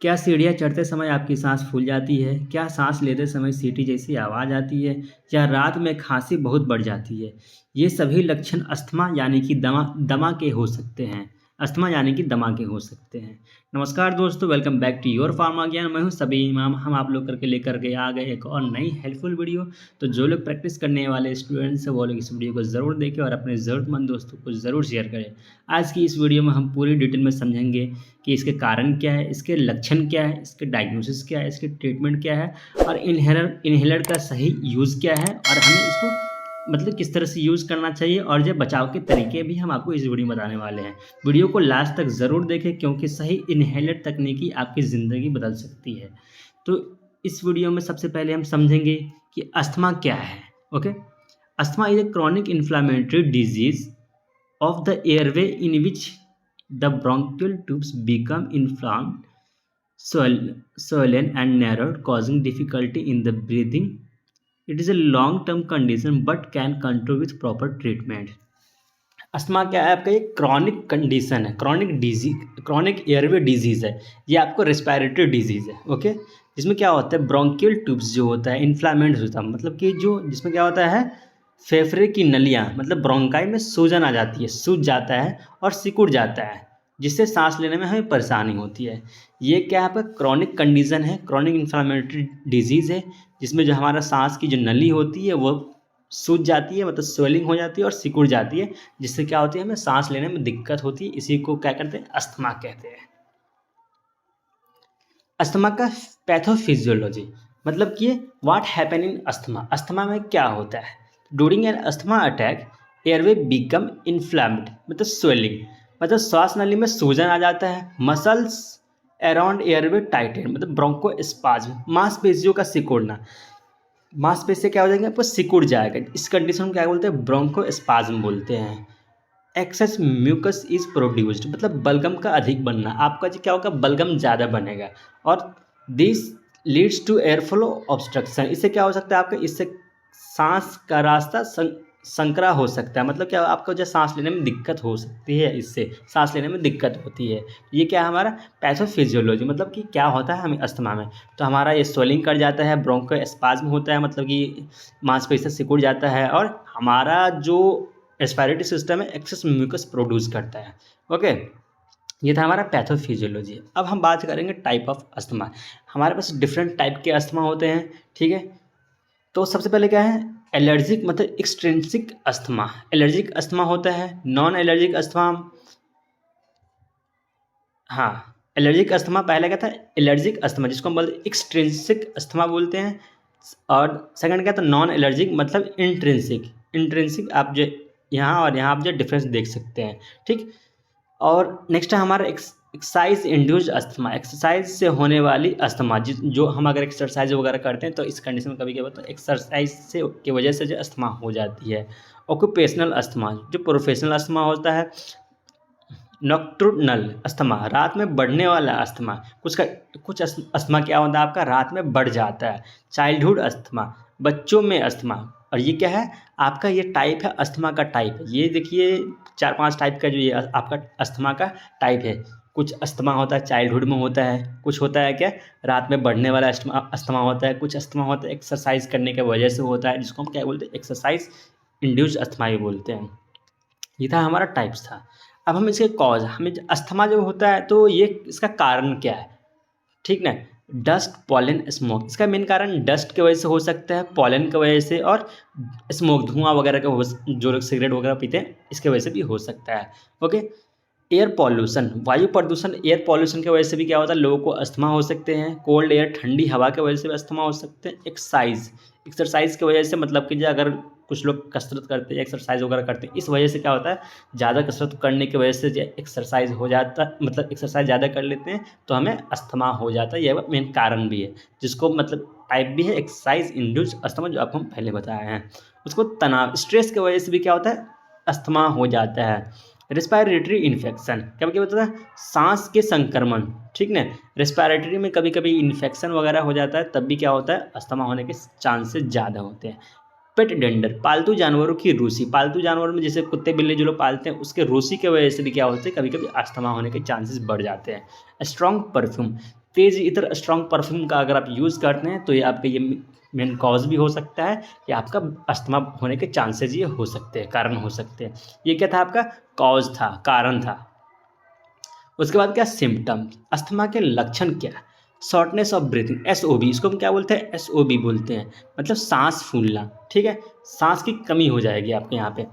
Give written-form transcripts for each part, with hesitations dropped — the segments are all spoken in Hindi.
क्या सीढ़ियाँ चढ़ते समय आपकी सांस फूल जाती है? क्या सांस लेते समय सीटी जैसी आवाज़ आती है? या रात में खांसी बहुत बढ़ जाती है? ये सभी लक्षण अस्थमा यानी कि दमा दमा के हो सकते हैं। अस्थमा यानी कि दमा के हो सकते हैं। नमस्कार दोस्तों, welcome back to your Pharma Gyan. मैं हूं सबी इमाम। हम आप लोग करके लेकर के आ गए एक और नई हेल्पफुल वीडियो। तो जो लोग प्रैक्टिस करने वाले स्टूडेंट्स हैं वो लोग इस वीडियो को ज़रूर देखें और अपने ज़रूरतमंद दोस्तों को ज़रूर शेयर करें। आज की इस वीडियो में हम पूरी डिटेल में समझेंगे कि इसके कारण क्या है, इसके लक्षण क्या है, इसके डायग्नोसिस क्या है, इसके ट्रीटमेंट क्या है और इन्हेलर का सही यूज़ क्या है और हमें इसको मतलब किस तरह से यूज़ करना चाहिए और जो बचाव के तरीके भी हम आपको इस वीडियो में बताने वाले हैं। वीडियो को लास्ट तक ज़रूर देखें क्योंकि सही इन्हेलर तकनीकी आपकी ज़िंदगी बदल सकती है। तो इस वीडियो में सबसे पहले हम समझेंगे कि अस्थमा क्या है। Okay, asthma is a chronic inflammatory disease of the airway in which the bronchial tubes become inflamed, swollen and narrowed, causing difficulty in the breathing. It is a long-term condition but can control with proper treatment. Asthma क्या है आपका? ये क्रॉनिक कंडीशन है, क्रॉनिक एयरवे डिजीज़ है। ये आपको रेस्पिरेटरी डिजीज़ है। ओके, जिसमें क्या होता है, ब्रोंकियल ट्यूब्स जो होता है इन्फ्लामेंट होता है, मतलब कि जो जिसमें क्या होता है, फेफड़े की नलियाँ मतलब ब्रोंकाई में सूजन आ जाती है, सूज जाता है और सिकुड़ जाता है, जिससे सांस लेने में हमें परेशानी होती है। ये क्या है आपका? क्रॉनिक कंडीशन है, क्रॉनिक इन्फ्लामेटरी डिजीज़ है, जिसमें जो हमारा सांस की जो नली होती है वो सूज जाती है, मतलब स्वेलिंग हो जाती है और सिकुड़ जाती है, जिससे क्या होती है, हमें सांस लेने में दिक्कत होती है। इसी को क्या कहते हैं? अस्थमा कहते हैं। अस्थमा का पैथोफिजियोलॉजी मतलब कि what happen in asthma. Asthma में क्या होता है? During an asthma attack airway become inflamed मतलब स्वेलिंग, मतलब श्वास नली में सूजन आ जाता है। मसल्स अराउंड एयरवे टाइटेन मतलब ब्रोंकोस्पाज्म, मांसपेशियों का सिकुड़ना। मांसपेशियाँ क्या हो जाएंगे? आपको सिकुड़ जाएगा। इस कंडीशन को क्या बोलते हैं? ब्रोंकोस्पाज्म बोलते हैं। एक्सेस म्यूकस इज प्रोड्यूस्ड मतलब बलगम का अधिक बनना। आपका जो क्या होगा? बलगम ज़्यादा बनेगा और this leads to airflow obstruction. इससे क्या हो सकता है आपका? इससे सांस का रास्ता संकरा हो सकता है, मतलब क्या आपको जो सांस लेने में दिक्कत हो सकती है, इससे सांस लेने में दिक्कत होती है। ये क्या है हमारा पैथोफिजियोलॉजी, मतलब कि क्या होता है हमें अस्थमा में? तो हमारा ये स्वेलिंग कर जाता है, ब्रोंकोस्पाज्म होता है, मतलब कि मांसपेशियाँ सिकुड़ जाता है और हमारा जो रेस्पिरेटरी सिस्टम है एक्सेस म्यूकस प्रोड्यूस करता है। ओके, ये था हमारा पैथोफिजियोलॉजी। अब हम बात करेंगे टाइप ऑफ अस्थमा। हमारे पास डिफरेंट टाइप के अस्थमा होते हैं, ठीक है। तो सबसे पहले क्या है? एलर्जिक मतलब एक्सट्रिंसिक अस्थमा। एलर्जिक अस्थमा होता है। नॉन एलर्जिक अस्थमा, हाँ, एलर्जिक अस्थमा पहले क्या था? एलर्जिक अस्थमा, जिसको हम बोलते हैं एक्सट्रिंसिक अस्थमा बोलते हैं। और सेकंड क्या था? नॉन एलर्जिक मतलब इंट्रिंसिक। इंट्रिंसिक आप जो यहाँ और यहाँ आप जो डिफरेंस देख सकते हैं, ठीक। और नेक्स्ट है हमारा एक्सरसाइज इंड्यूस्ड अस्थमा, एक्सरसाइज से होने वाली अस्थमा। जो हम अगर एक्सरसाइज वगैरह करते हैं तो इस कंडीशन में कभी कभी तो एक्सरसाइज से की वजह से जो अस्थमा हो जाती है। ऑक्यूपेशनल अस्थमा, जो प्रोफेशनल अस्थमा होता है। नॉक्टर्नल अस्थमा, रात में बढ़ने वाला अस्थमा। कुछ अस्थमा क्या होता है आपका? रात में बढ़ जाता है। चाइल्डहुड अस्थमा, बच्चों में अस्थमा। और ये क्या है आपका? ये टाइप है अस्थमा का टाइप। ये देखिए 4-5 टाइप का जो ये आपका अस्थमा का टाइप है। कुछ अस्थमा होता है चाइल्डहुड में होता है, कुछ होता है क्या रात में बढ़ने वाला अस्थमा होता है, कुछ अस्थमा होता है एक्सरसाइज करने की वजह से होता है, जिसको हम क्या बोलते हैं? एक्सरसाइज इंड्यूस्ड अस्थमा ही बोलते हैं। ये था हमारा टाइप्स था। अब हम इसके कॉज, हमें अस्थमा जो होता है तो ये इसका कारण क्या है, ठीक ना? Dust, pollen, smoke. इसका मेन कारण डस्ट की वजह से हो सकता है, पॉलन की वजह से और स्मोक धुआं वगैरह का, जो लोग सिगरेट वगैरह पीते हैं इसके वजह से भी हो सकता है। ओके, एयर पॉल्यूशन, वायु प्रदूषण, एयर पॉल्यूशन की वजह से भी क्या होता है? लोगों को अस्थमा हो सकते हैं। कोल्ड एयर, ठंडी हवा की वजह से भी अस्थमा हो सकते हैं। एक्सरसाइज की वजह से, मतलब कि अगर कुछ लोग कसरत करते हैं, एक्सरसाइज वगैरह करते हैं, इस वजह से क्या होता है? ज़्यादा कसरत करने की वजह से एक्सरसाइज हो जाता है, मतलब एक्सरसाइज ज़्यादा कर लेते हैं तो हमें अस्थमा हो जाता है। यह मेन कारण भी है, जिसको मतलब टाइप भी है एक्सरसाइज इंड्यूस्ड अस्थमा, जो आपको हम पहले बताए हैं। उसको तनाव, स्ट्रेस की वजह से भी क्या होता है? अस्थमा हो जाता है। रेस्पिरेटरी इन्फेक्शन, कभी कभी होता है सांस के संक्रमण, ठीक ना? रेस्पिरेटरी में कभी कभी इन्फेक्शन वगैरह हो जाता है, तब भी क्या होता है? अस्थमा होने के चांसेस ज़्यादा होते हैं। पेट डेंडर, पालतू जानवरों की रूसी। पालतू जानवर में जैसे कुत्ते बिल्ली जो लोग पालते हैं उसके रूसी की वजह से भी क्या होता है? कभी कभी अस्थमा होने के चांसेस बढ़ जाते हैं। स्ट्रॉन्ग परफ्यूम, तेज़ इतर स्ट्रॉन्ग परफ्यूम का अगर आप यूज़ करते हैं तो ये आपका ये मेन कॉज भी हो सकता है कि आपका अस्थमा होने के चांसेस ये हो सकते हैं, कारण हो सकते हैं। ये क्या था आपका कॉज था, कारण था। उसके बाद क्या सिम्टम, अस्थमा के लक्षण क्या है? शॉर्टनेस ऑफ ब्रीथिंग, एसओबी, इसको हम क्या बोलते हैं? एसओबी बोलते हैं, मतलब सांस फूलना, ठीक है, सांस की कमी हो जाएगी आपके यहाँ पे।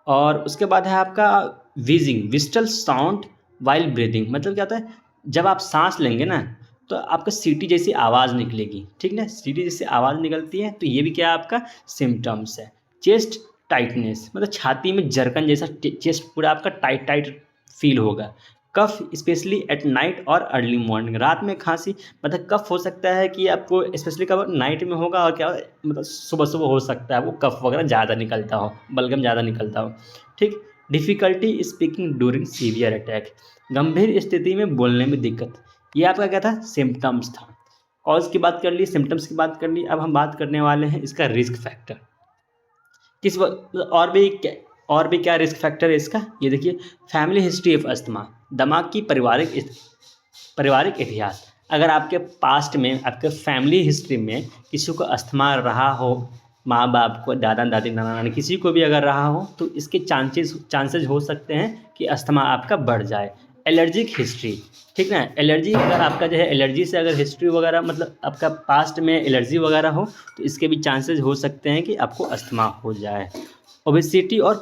और उसके बाद है आपका व्हीजिंग, विस्टल साउंड वाइल ब्रीदिंग, मतलब क्या होता है, जब आप सांस लेंगे ना तो आपका सीटी जैसी आवाज़ निकलेगी, ठीक ना, सीटी जैसी आवाज़ निकलती है, तो ये भी क्या आपका सिम्टम्स है। चेस्ट टाइटनेस, मतलब छाती में जरकन जैसा, चेस्ट पूरा आपका टाइट टाइट फील होगा। कफ स्पेशली एट नाइट और अर्ली मॉर्निंग, रात में खांसी, मतलब कफ हो सकता है कि आपको स्पेशली कब नाइट में होगा, और क्या मतलब सुबह सुबह हो सकता है वो कफ वगैरह ज़्यादा निकलता हो, बलगम ज़्यादा निकलता हो, ठीक। Difficulty speaking during severe attack, गंभीर स्थिति में बोलने में दिक्कत, ये आपका क्या था? सिम्टम्स था। कॉज की बात कर ली, सिम्टम्स की बात कर ली, अब हम बात करने वाले हैं इसका रिस्क फैक्टर। और भी क्या रिस्क फैक्टर है इसका, ये देखिए, फैमिली हिस्ट्री ऑफ अस्थमा, दिमाग की पारिवारिक इतिहास, अगर आपके पास्ट में, आपके फैमिली हिस्ट्री में किसी को अस्थमा रहा हो, माँ बाप को, दादा दादी नाना नानी किसी को भी अगर रहा हो, तो इसके चांसेस हो सकते हैं कि अस्थमा आपका बढ़ जाए। एलर्जिक हिस्ट्री, ठीक ना, एलर्जी अगर आपका जो है एलर्जी से अगर हिस्ट्री वगैरह, मतलब आपका पास्ट में एलर्जी वगैरह हो, तो इसके भी चांसेस हो सकते हैं कि आपको अस्थमा हो जाए। ओबेसिटी और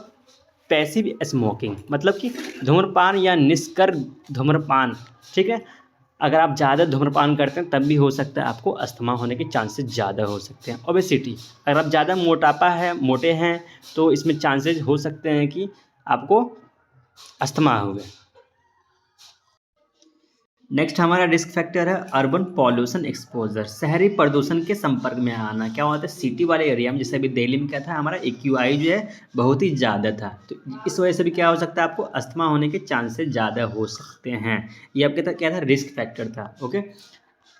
पैसिव स्मोकिंग, मतलब कि धूम्रपान या निष्क्रिय धूम्रपान, ठीक है, अगर आप ज़्यादा धूम्रपान करते हैं तब भी हो सकता है आपको अस्थमा होने के चांसेस ज़्यादा हो सकते हैं। ओबेसिटी, अगर आप ज़्यादा मोटे हैं तो इसमें चांसेस हो सकते हैं कि आपको अस्थमा हो गए। नेक्स्ट हमारा रिस्क फैक्टर है अर्बन पॉल्यूशन एक्सपोजर, शहरी प्रदूषण के संपर्क में आना। क्या होता है, सिटी वाले एरिया में, जैसे अभी दिल्ली में क्या था, हमारा एक्यूआई जो है बहुत ही ज़्यादा था, तो इस वजह से भी क्या हो सकता है, आपको अस्थमा होने के चांसेस ज़्यादा हो सकते हैं। ये आपके था क्या था, रिस्क फैक्टर था। ओके,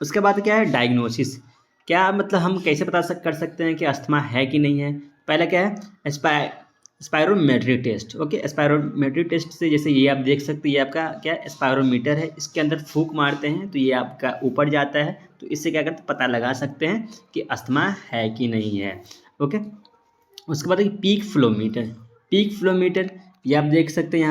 उसके बाद क्या है डायग्नोसिस, क्या मतलब हम कैसे कर सकते हैं कि अस्थमा है कि नहीं है। पहला क्या है, spirometry test. Okay, spirometry test से, जैसे ये आप देख सकते हैं, ये आपका क्या स्पायरोमीटर है, इसके अंदर फूंक मारते हैं तो ये आपका ऊपर जाता है, तो इससे क्या करते पता लगा सकते हैं कि अस्थमा है कि नहीं है। ओके, उसके बाद पीक फ्लोमीटर, ये आप देख सकते हैं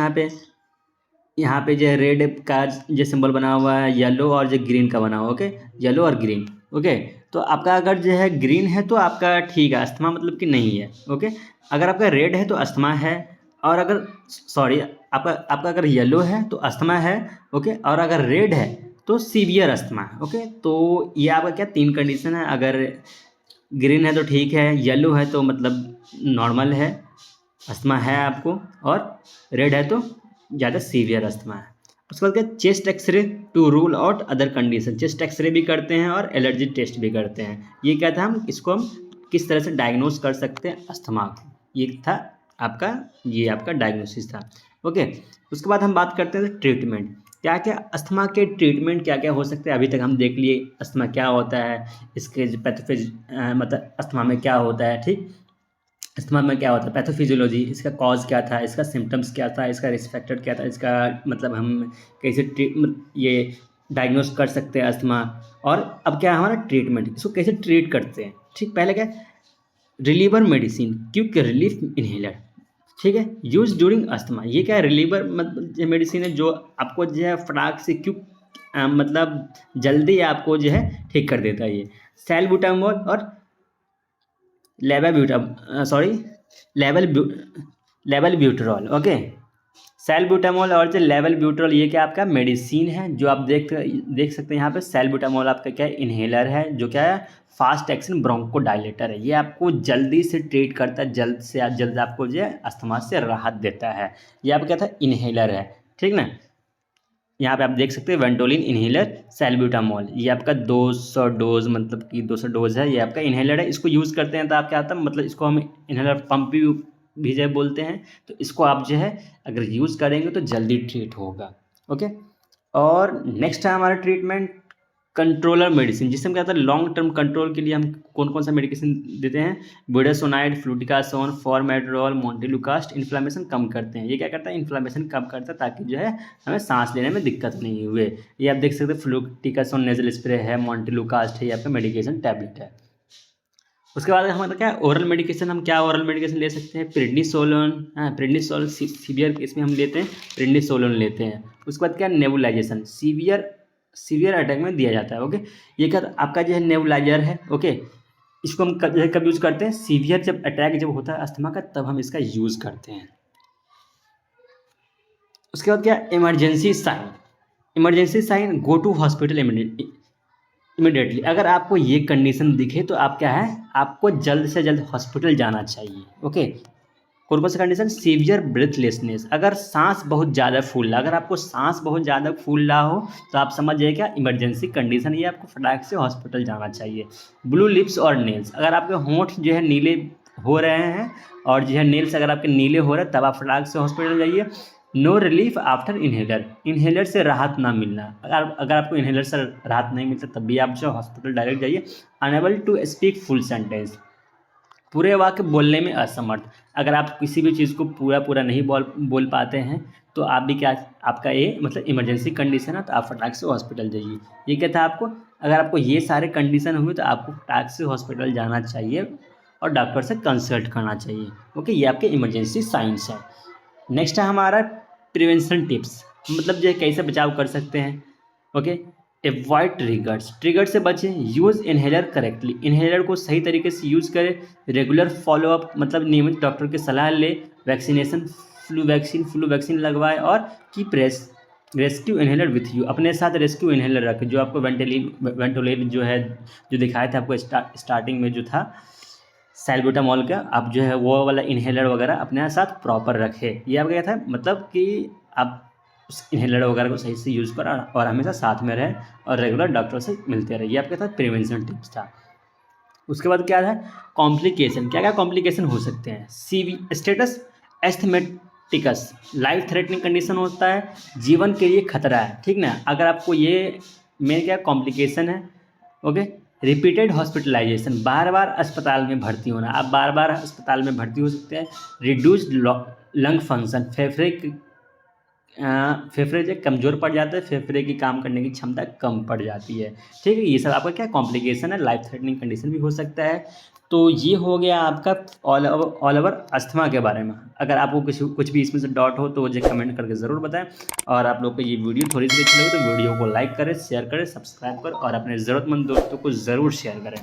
यहाँ पे जो है रेड का जो सिंबल बना हुआ है, येलो और जो ग्रीन का बना हुआ, ओके, येलो और ग्रीन। ओके, तो आपका अगर जो है ग्रीन है तो आपका ठीक है, अस्थमा मतलब कि नहीं है। ओके, अगर आपका रेड है तो अस्थमा है, और अगर सॉरी आपका अगर येलो है तो अस्थमा है। ओके, और अगर रेड है तो सीवियर अस्थमा है। ओके, तो ये आपका क्या 3 कंडीशन है, अगर ग्रीन है तो ठीक है, येलो है तो मतलब नॉर्मल है, अस्थमा है आपको, और रेड है तो ज़्यादा सीवियर अस्थमा है। उसके बाद क्या, chest X ray to rule out other condition, chest X ray भी करते हैं और एलर्जी टेस्ट भी करते हैं। ये क्या था, हम इसको हम किस तरह से डायग्नोस कर सकते हैं अस्थमा को, ये था आपका डायग्नोसिस था। ओके, उसके बाद हम बात करते हैं ट्रीटमेंट, क्या क्या अस्थमा के ट्रीटमेंट क्या क्या हो सकते हैं। अभी तक हम देख लिए अस्थमा क्या होता है, इसके मतलब अस्थमा में क्या होता है, ठीक, अस्थमा में क्या होता है, पैथोफिजियोलॉजी, इसका कॉज क्या था, इसका सिम्टम्स क्या था, इसका रिस्क फैक्टर क्या था, इसका मतलब हम कैसे ये डायग्नोस कर सकते हैं अस्थमा। और अब क्या है हमारा ट्रीटमेंट, इसको कैसे ट्रीट करते हैं। ठीक, पहले क्या, reliever medicine, quick relief inhaler, ठीक है, यूज ड्यूरिंग अस्थमा। ये क्या है, रिलीवर मतलब मेडिसिन है जो आपको जो है फटाक से मतलब जल्दी आपको जो है ठीक कर देता है। ये सैल्बुटामोल और लेवल ब्यूटरॉल। ओके, सैल्बुटामोल और जो लेवल ब्यूटरॉल, ये क्या आपका मेडिसिन है जो आप देख सकते हैं यहाँ पे। सैल्बुटामोल आपका क्या है, इन्हेलर है, जो क्या है फास्ट एक्शन ब्रोंको डायलेटर है। ये आपको जल्दी से ट्रीट करता है, जल्द से जल्द आपको जो है अस्थमा से राहत देता है। ये आपका क्या था, इन्हेलर है, ठीक ना। यहाँ पे आप देख सकते हैं वेंटोलिन इन्हेलर सैल्ब्यूटामोल, ये आपका 200 डोज, मतलब कि 200 डोज है, ये आपका इन्हेलर है। इसको यूज़ करते हैं तो आप क्या होता है, मतलब इसको हम इन्हेलर पंप भी जो बोलते हैं। तो इसको आप जो है अगर यूज़ करेंगे तो जल्दी ट्रीट होगा। ओके, और नेक्स्ट है हमारा ट्रीटमेंट कंट्रोलर मेडिसिन, जिससे हम क्या होता है लॉन्ग टर्म कंट्रोल के लिए हम कौन कौन सा मेडिकेशन देते हैं, बुडासोनाइड, फ्लूटिकासोन, फॉर्मेट्रोल, मोंटेलुकास्ट, इन्फ्लामेशन कम करते हैं। ये क्या करता है, इन्फ्लामेशन कम करता है ताकि जो है हमें सांस लेने में दिक्कत नहीं हुए। ये आप देख सकते हैं फ्लूटिकासोन नेजल स्प्रे है, मोंटेलुकास्ट है, ये आपका मेडिकेशन टैबलेट है। उसके बाद हमारा क्या ओरल मेडिकेशन, हम क्या ओरल मेडिकेशन ले सकते हैं, प्रेडनिसोलोन, प्रेडनिसोलोन सीवियर केस में हम लेते हैं प्रेडनिसोलोन लेते हैं। उसके बाद क्या नेबुलाइजेशन, सीवियर अटैक में दिया जाता है। ओके, ये क्या आपका जो है नेबुलाइजर है। ओके, इसको हम कब यूज़ करते हैं, सीवियर जब अटैक जब होता है अस्थमा का, तब हम इसका यूज़ करते हैं। उसके बाद क्या emergency sign, go to hospital immediately. अगर आपको ये कंडीशन दिखे तो आप क्या है, आपको जल्द से जल्द हॉस्पिटल जाना चाहिए। ओके, कौन कौन सा कंडीशन, सीवियर ब्रेथलेसनेस, अगर सांस बहुत ज़्यादा फूल रहा, अगर आपको सांस बहुत ज़्यादा फूल रहा हो तो आप समझ जाइए क्या इमरजेंसी कंडीशन, ये आपको फटाक से हॉस्पिटल जाना चाहिए। ब्लू लिप्स और नेल्स, अगर आपके होंठ जो है नीले हो रहे हैं और जो है नेल्स अगर आपके नीले हो रहे हैं, तब आप फटाक से हॉस्पिटल जाइए। नो रिलीफ आफ्टर इन्हेलर से राहत ना मिलना, अगर आपको इन्हेलर से राहत नहीं मिलता तब भी आप जो हॉस्पिटल डायरेक्ट जाइए। Unable to speak full sentence, पूरे वाक्य बोलने में असमर्थ, अगर आप किसी भी चीज़ को पूरा नहीं बोल पाते हैं तो आप भी क्या, आपका ये मतलब इमरजेंसी कंडीशन है, तो आप फटाक से हॉस्पिटल जाइए। ये क्या था आपको, अगर आपको ये सारे कंडीशन हुए तो आपको फटाक से हॉस्पिटल जाना चाहिए और डॉक्टर से कंसल्ट करना चाहिए। ओके, ये आपके इमरजेंसी साइंस है। नेक्स्ट है हमारा प्रिवेंशन टिप्स, मतलब जो कैसे बचाव कर सकते हैं। ओके, एवॉइड ट्रिगर्स से बचें, यूज़ इन्हेलर करेक्टली, इन्हेलर को सही तरीके से यूज़ करें, रेगुलर फॉलोअप मतलब नियमित डॉक्टर की सलाह ले, वैक्सीनेशन फ्लू वैक्सीन लगवाए और keep rescue inhaler with you, अपने साथ रेस्क्यू इन्हेलर रखें, जो आपको वेंटोलेट जो है जो दिखाया था आपको स्टार्टिंग में जो था सैल्ब्यूटामॉल का, आप जो है वो वाला इन्हेलर वगैरह अपने साथ प्रॉपर रखें। ये आपका क्या था, मतलब कि आप उस इन्हेलर वगैरह को सही से यूज़ करें और हमेशा साथ में रहें और रेगुलर डॉक्टर से मिलते रहे। ये आपके साथ प्रिवेंशन टिप्स था। उसके बाद क्या था, कॉम्प्लिकेशन, क्या क्या कॉम्प्लिकेशन हो सकते हैं, स्टेटस एस्थमेटिकस, लाइफ थ्रेटनिंग कंडीशन होता है, जीवन के लिए खतरा है, ठीक ना। अगर आपको ये मेन क्या कॉम्प्लिकेशन है। ओके, रिपीटेड हॉस्पिटलाइजेशन, बार बार अस्पताल में भर्ती होना, आप बार बार अस्पताल में भर्ती हो सकते हैं। रिड्यूस्ड लंग फंक्शन, फेफड़े जो कमज़ोर पड़ जाते हैं, फेफड़े की काम करने की क्षमता कम पड़ जाती है। ठीक है, ये सब आपका क्या कॉम्प्लिकेशन है, लाइफ थ्रेटनिंग कंडीशन भी हो सकता है। तो ये हो गया आपका ऑल ओवर अस्थमा के बारे में। अगर आपको कुछ भी इसमें से डाउट हो तो मुझे कमेंट करके ज़रूर बताएं। और आप लोग को ये वीडियो थोड़ी सी अच्छी लगे तो वीडियो को लाइक करें, शेयर करें, सब्सक्राइब करें और अपने ज़रूरतमंद दोस्तों को ज़रूर शेयर करें।